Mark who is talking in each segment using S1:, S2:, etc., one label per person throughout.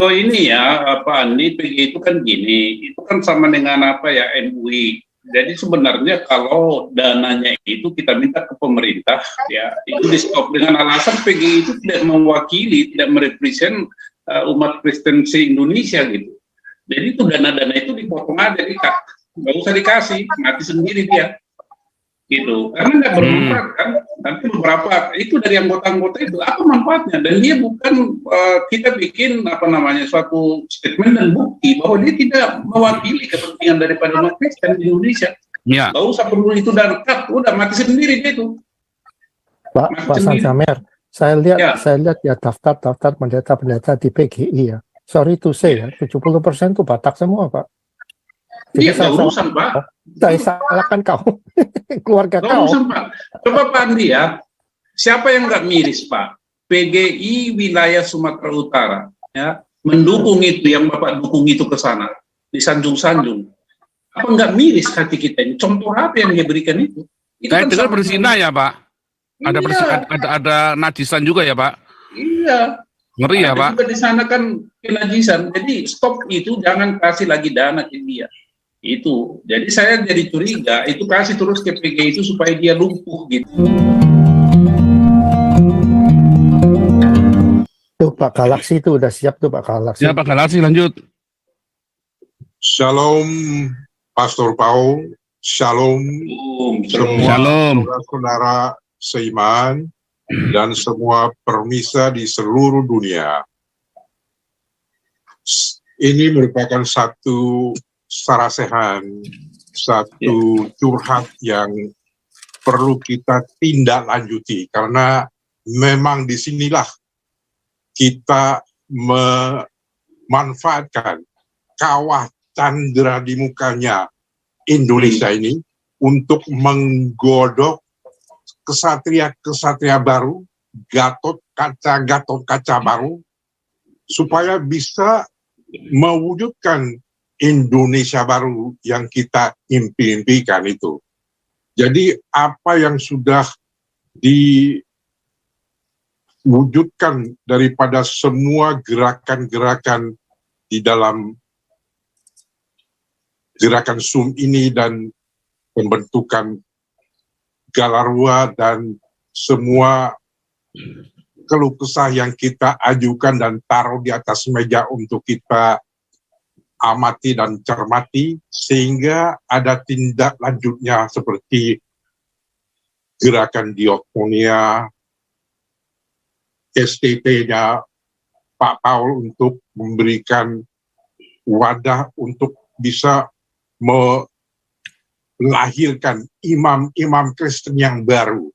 S1: Oh ini ya, Pak Andi, PG itu kan gini, itu kan sama dengan apa ya, MUI. Jadi sebenarnya kalau dananya itu kita minta ke pemerintah, ya itu di stop dengan alasan PG itu tidak mewakili, tidak merepresent umat Kristen se-Indonesia gitu. Jadi itu dana-dana itu dipotong aja, nggak usah dikasih, mati sendiri dia. Gitu, karena nggak bermanfaat kan. Nanti beberapa itu dari anggota-anggota itu apa manfaatnya, dan dia bukan kita bikin apa namanya suatu statement dan bukti bahwa dia tidak mewakili kepentingan daripada umat Kristen di Indonesia.
S2: Ya.
S1: Nggak usah perlu itu dan udah mati sendiri dia itu.
S3: Pak Sansamer, saya lihat ya daftar pendeta di PGI ya. Sorry to say ya, 70% itu Batak semua, Pak.
S1: Jadi nggak urusan, Pak.
S3: Saya salahkan kau, keluarga
S1: nggak
S3: kau.
S1: urusan, Pak. Coba Pak Andi ya, siapa yang nggak miris, Pak? PGI wilayah Sumatera Utara, ya, mendukung itu, yang Bapak dukung itu ke sana, disanjung-sanjung. Apa nggak miris hati kita ini? Contoh apa yang dia berikan itu?
S2: Saya dengar berzina ya, Pak. Ada
S1: Iya.
S2: ada najisan juga ya, Pak.
S1: Iya.
S2: Ngeri ya, Pak.
S1: Juga di sana kan kenajisan. Jadi stop itu, jangan kasih lagi dana ke dia. Itu. Jadi saya jadi curiga, itu kasih terus ke PG itu supaya dia lumpuh gitu.
S3: Tuh Pak Galaksi itu udah siap tuh Pak Galaksi.
S2: Ya, Pak Galaksi lanjut.
S4: Shalom Pastor Paul, shalom semua
S2: Shalom.
S4: saudara seiman dan semua permisa di seluruh dunia. Ini merupakan satu sarasehan, satu curhat yang perlu kita tindak lanjuti, karena memang disinilah kita memanfaatkan kawah candra di mukanya Indonesia ini untuk menggodok kesatria baru, Gatot kaca baru, supaya bisa mewujudkan Indonesia baru yang kita impikan itu. Jadi apa yang sudah diwujudkan daripada semua gerakan-gerakan di dalam gerakan SUM ini dan pembentukan Galarua dan semua keluh kesah yang kita ajukan dan taruh di atas meja untuk kita amati dan cermati, sehingga ada tindak lanjutnya seperti gerakan diakonia, STT-nya Pak Paul untuk memberikan wadah untuk bisa melahirkan imam-imam Kristen yang baru,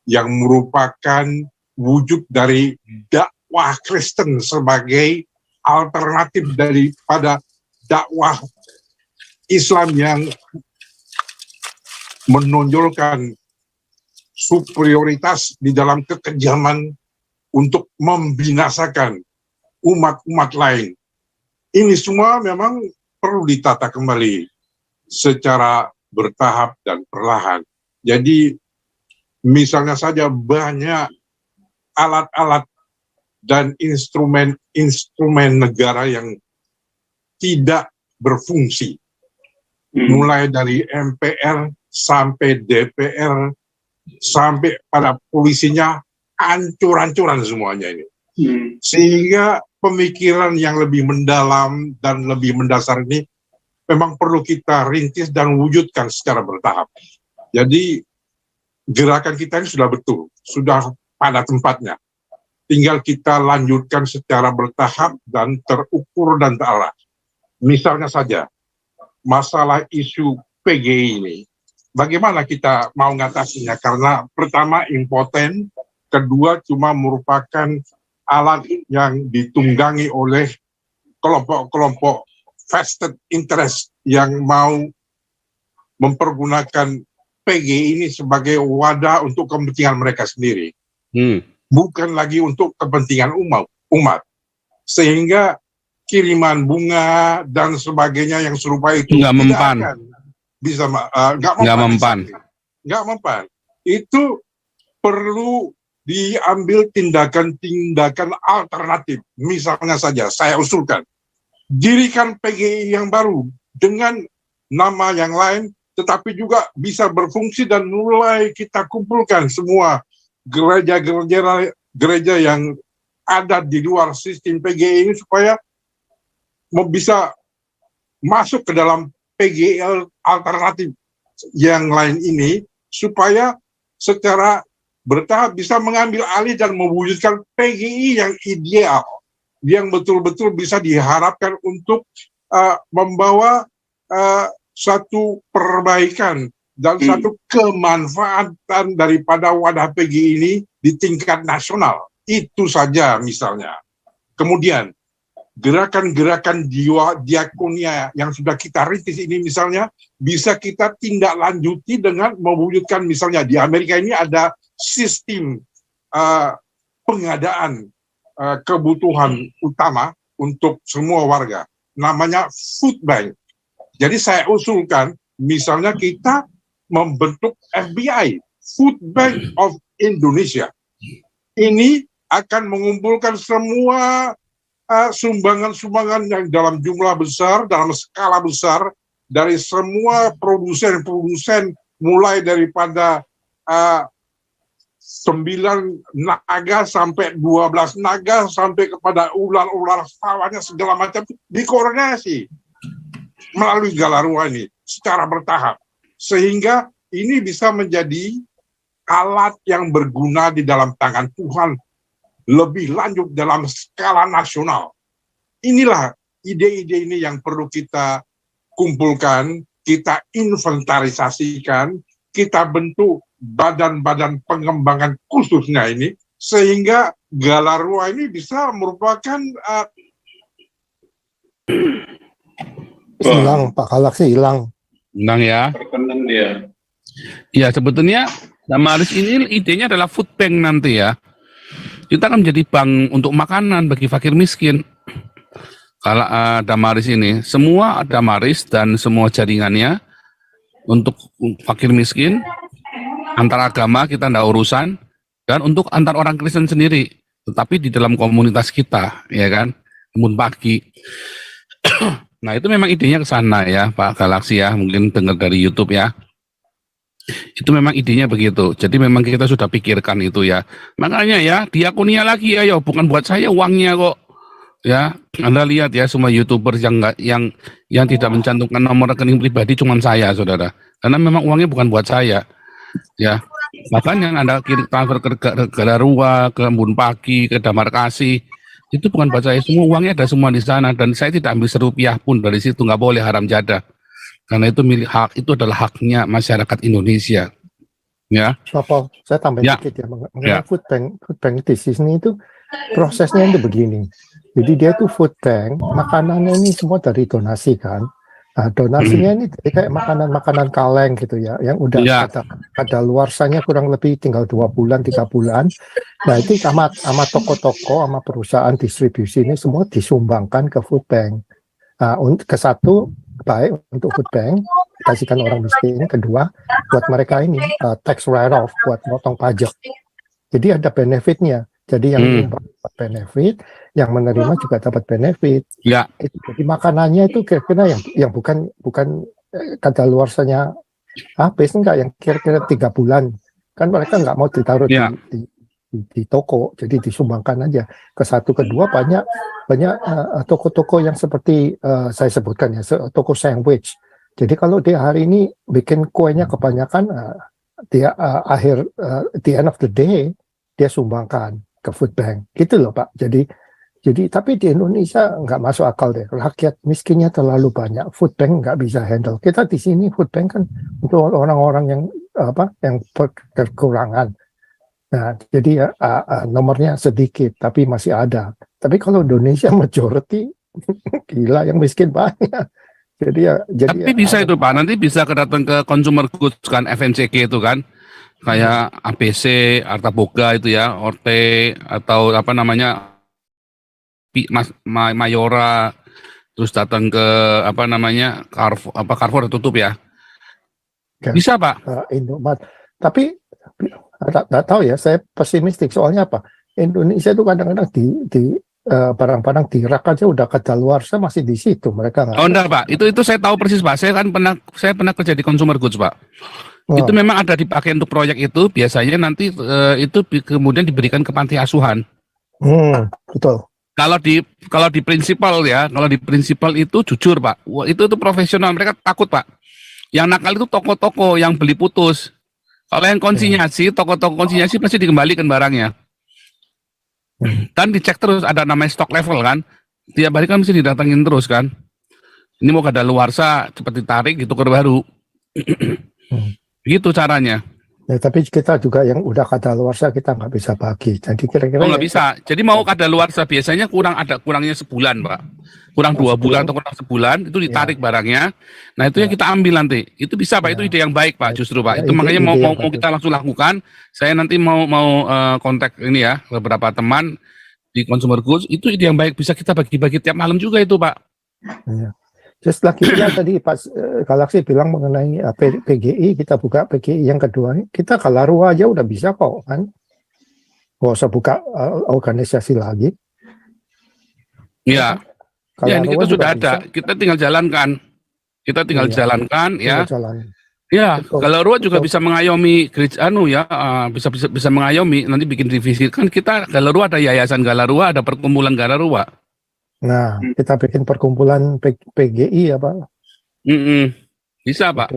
S4: yang merupakan wujud dari dakwah Kristen sebagai alternatif daripada dakwah Islam yang menonjolkan superioritas di dalam kekejaman untuk membinasakan umat-umat lain. Ini semua memang perlu ditata kembali secara bertahap dan perlahan. Jadi misalnya saja banyak alat-alat dan instrumen negara yang tidak berfungsi, mulai dari MPR sampai DPR sampai pada polisinya hancur-hancuran semuanya ini. Sehingga pemikiran yang lebih mendalam dan lebih mendasar ini memang perlu kita rintis dan wujudkan secara bertahap. Jadi gerakan kita ini sudah betul, sudah pada tempatnya. Tinggal kita lanjutkan secara bertahap dan terukur dan terarah. Misalnya saja, masalah isu PGI ini, bagaimana kita mau ngatasinya? Karena pertama impoten, kedua cuma merupakan alat yang ditunggangi oleh kelompok-kelompok vested interest yang mau mempergunakan PGI ini sebagai wadah untuk kepentingan mereka sendiri. Bukan lagi untuk kepentingan umat. Sehingga kiriman bunga dan sebagainya yang serupa itu
S2: nggak mempan.
S4: Nggak mempan. Itu perlu diambil tindakan-tindakan alternatif. Misalnya saja, saya usulkan, dirikan PGI yang baru dengan nama yang lain, tetapi juga bisa berfungsi dan mulai kita kumpulkan semua gereja yang ada di luar sistem PGI ini supaya bisa masuk ke dalam PGI alternatif yang lain ini, supaya secara bertahap bisa mengambil alih dan mewujudkan PGI yang ideal, yang betul-betul bisa diharapkan untuk membawa satu perbaikan dan satu kemanfaatan daripada wadah PGI ini di tingkat nasional. Itu saja misalnya. Kemudian gerakan-gerakan diakonia yang sudah kita rintis ini misalnya bisa kita tindak lanjuti dengan mewujudkan, misalnya di Amerika ini ada sistem pengadaan kebutuhan utama untuk semua warga, namanya food bank. Jadi saya usulkan misalnya kita membentuk FBI, Food Bank of Indonesia. Ini akan mengumpulkan semua sumbangan-sumbangan yang dalam jumlah besar, dalam skala besar, dari semua produsen-produsen, mulai daripada 9 naga sampai 12 naga, sampai kepada ular-ular sawahnya segala macam, dikoordinasi melalui Galarua ini secara bertahap. Sehingga ini bisa menjadi alat yang berguna di dalam tangan Tuhan lebih lanjut dalam skala nasional. Inilah ide-ide ini yang perlu kita kumpulkan, kita inventarisasikan, kita bentuk badan-badan pengembangan khususnya ini, sehingga Galarua ini bisa merupakan
S3: hilang, Pak Galaksi hilang.
S2: Hilang ya.
S1: Terkenang dia.
S2: Ya, sebetulnya Damaris ini idenya adalah food bank nanti ya. Kita akan menjadi bank untuk makanan bagi fakir miskin. Kalau Damaris ini, semua Damaris dan semua jaringannya untuk fakir miskin, antar agama kita tidak urusan, dan untuk antar orang Kristen sendiri, tetapi di dalam komunitas kita, ya kan, Embun Pagi. Nah itu memang idenya ke sana ya Pak Galaksi ya, mungkin dengar dari YouTube ya. Itu memang idenya begitu. Jadi memang kita sudah pikirkan itu ya. Makanya ya diakonia lagi ya, bukan buat saya uangnya kok. Ya, Anda lihat ya semua YouTuber yang tidak mencantumkan nomor rekening pribadi cuma saya, Saudara. Karena memang uangnya bukan buat saya. Ya. Bahkan yang Anda transfer ke Galarua, ke Embun Pagi, ke Damar Kasih, itu bukan buat saya, semua uangnya ada semua di sana, dan saya tidak ambil serupiah pun dari situ, nggak boleh haram jadah, karena itu milik hak, itu adalah haknya masyarakat Indonesia. Ya.
S3: Bapak, saya tambahin dikit ya, mengenai food bank di sini itu prosesnya itu begini. Jadi dia tuh food bank, makanannya ini semua dari donasi kan. Nah, donasinya ini kayak makanan-makanan kaleng gitu ya, yang udah ada luarsanya kurang lebih tinggal 2 bulan, 3 bulan. Nah itu sama toko-toko, sama perusahaan distribusi ini semua disumbangkan ke food bank. Nah, ke satu, baik untuk food bank, kasihkan orang miskin. Kedua, buat mereka ini tax write-off, buat motong pajak. Jadi ada benefitnya. Jadi yang dapat benefit, yang menerima juga dapat benefit. Ya. Jadi makanannya itu kira-kira yang bukan kadaluarsanya habis enggak, yang kira-kira 3 bulan. Kan mereka nggak mau ditaruh di toko, jadi disumbangkan aja. Ke satu, kedua banyak toko-toko yang seperti saya sebutkan ya, toko sandwich. Jadi kalau dia hari ini bikin kuenya kebanyakan, dia the end of the day dia sumbangkan ke food bank, gitu loh Pak. Jadi tapi di Indonesia nggak masuk akal deh. Rakyat miskinnya terlalu banyak, food bank nggak bisa handle. Kita di sini food bank kan untuk orang-orang yang kekurangan. Nah, jadi nomornya sedikit, tapi masih ada. Tapi kalau Indonesia majority, gila yang miskin banyak. Tapi
S2: bisa itu Pak, nanti bisa datang ke consumer goods kan, FMCG itu kan. Kayak ABC, Arta Boga itu ya, Orte, atau apa namanya, Mayora, terus datang ke apa namanya, Carrefour tutup ya. Bisa Pak.
S3: Indomaret. Tapi nggak tahu ya, saya pesimistik soalnya apa? Indonesia itu kadang-kadang di barang-barang di rak aja udah kadaluarsa masih di situ mereka nggak.
S2: Oh enggak Pak, itu saya tahu persis Pak. Saya pernah kerja di consumer goods Pak. Itu memang ada dipakai untuk proyek itu, biasanya nanti itu kemudian diberikan ke panti asuhan.
S3: Betul.
S2: Kalau di prinsipal ya, kalau di prinsipal itu jujur Pak, itu profesional, mereka takut Pak. Yang nakal itu toko-toko yang beli putus. Kalau yang konsinyasi, toko-toko konsinyasi pasti dikembalikan barangnya. Kan dicek terus, ada namanya stock level kan. Tiap hari kan mesti didatengin terus kan. Ini mau kadaluarsa, cepat ditarik gitu ke baru. Gitu caranya.
S3: Ya, tapi kita juga yang udah kadaluarsa kita nggak bisa bagi. Jadi kira-kira
S2: nggak bisa. Jadi mau kadaluarsa biasanya kurangnya sebulan Pak. Kurang 2 bulan atau kurang sebulan itu ditarik barangnya. Nah itu yang kita ambil nanti. Itu bisa Pak. Itu ide yang baik Pak justru Pak. Itu makanya mau kita langsung lakukan. Saya nanti mau kontak ini ya beberapa teman di consumer goods. Itu ide yang baik, bisa kita bagi-bagi tiap malam juga itu Pak.
S3: Iya. Just lagi tadi Pak Galaksi bilang mengenai PGI, kita buka PGI yang kedua, kita Kalarua aja udah bisa kok kan, nggak usah buka organisasi lagi.
S2: Iya, ya ini kita sudah ada, kita tinggal jalankan, jalankan ya. Ya, Kalarua juga bisa mengayomi bisa mengayomi, nanti bikin divisi kan kita Kalarua, ada yayasan Kalarua, ada perkumpulan Kalarua.
S3: Nah, kita bikin perkumpulan PGI ya Pak.
S2: Bisa Pak.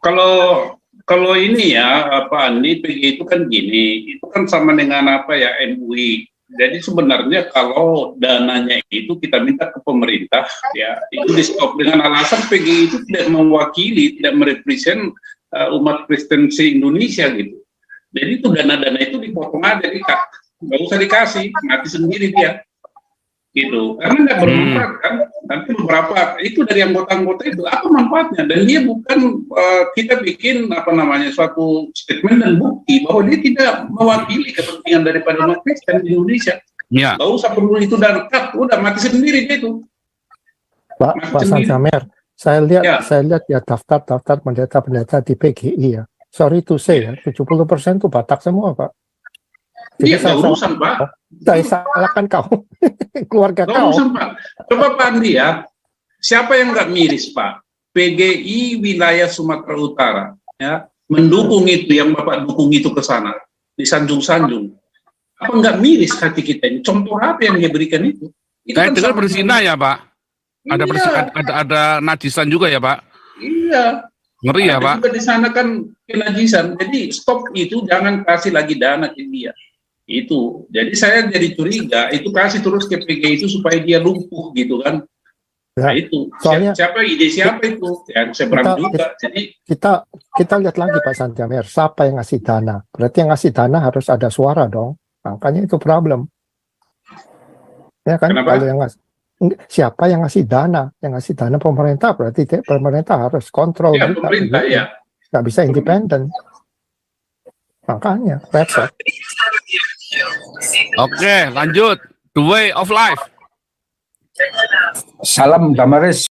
S1: Kalau ini ya Pak Andi, PGI itu kan gini, itu kan sama dengan apa ya, MUI. Jadi sebenarnya kalau dananya itu kita minta ke pemerintah, ya itu di stop dengan alasan PGI itu tidak mewakili, tidak merepresent umat Kristen se-Indonesia gitu. Jadi itu dana-dana itu dipotong aja, nggak usah dikasih, mati sendiri dia. Gitu, karena nggak bermanfaat kan. Nanti beberapa itu dari anggota-anggota itu apa manfaatnya, dan dia bukan kita bikin suatu statement dan bukti bahwa dia tidak mewakili kepentingan daripada umat Kristen di Indonesia.
S2: Ya.
S1: Nggak usah perlu itu dan udah mati sendiri dia itu.
S3: Pak Sanjamer, saya lihat ya daftar pendeta di PGI ya. Sorry to say ya, 70% itu Batak semua Pak.
S1: Iya, nggak urusan Pak.
S3: Saya salahkan kau, keluarga
S1: nggak
S3: kau.
S1: urusan Pak. Coba Pak Andi ya, siapa yang nggak miris Pak? PGI wilayah Sumatera Utara, ya, mendukung itu, yang Bapak dukung itu ke sana, disanjung-sanjung. Apa nggak miris hati kita ini? Contoh apa yang dia berikan itu?
S2: Saya dengar berzina ya Pak? Ada najisan juga ya Pak?
S1: Iya.
S2: Ngeri ya Pak?
S1: Juga di sana kan kenajisan. Jadi stop itu, jangan kasih lagi dana ke dia. Itu. Jadi saya jadi curiga, itu kasih terus ke PGI itu supaya dia lumpuh gitu kan. Nah itu.
S3: Soalnya,
S1: siapa itu? Yang seberang juga. Jadi
S3: kita lihat lagi Pak Sanjamer, siapa yang ngasih dana? Berarti yang ngasih dana harus ada suara dong. Makanya itu problem. Ya kan?
S1: Kenapa?
S3: Kalau siapa yang ngasih dana? Yang ngasih dana pemerintah, berarti pemerintah harus kontrol.
S1: Ya, pemerintah ya.
S3: Nggak bisa independen. Makanya repot.
S2: Oke, lanjut. The way of life.
S5: Salam Damaris.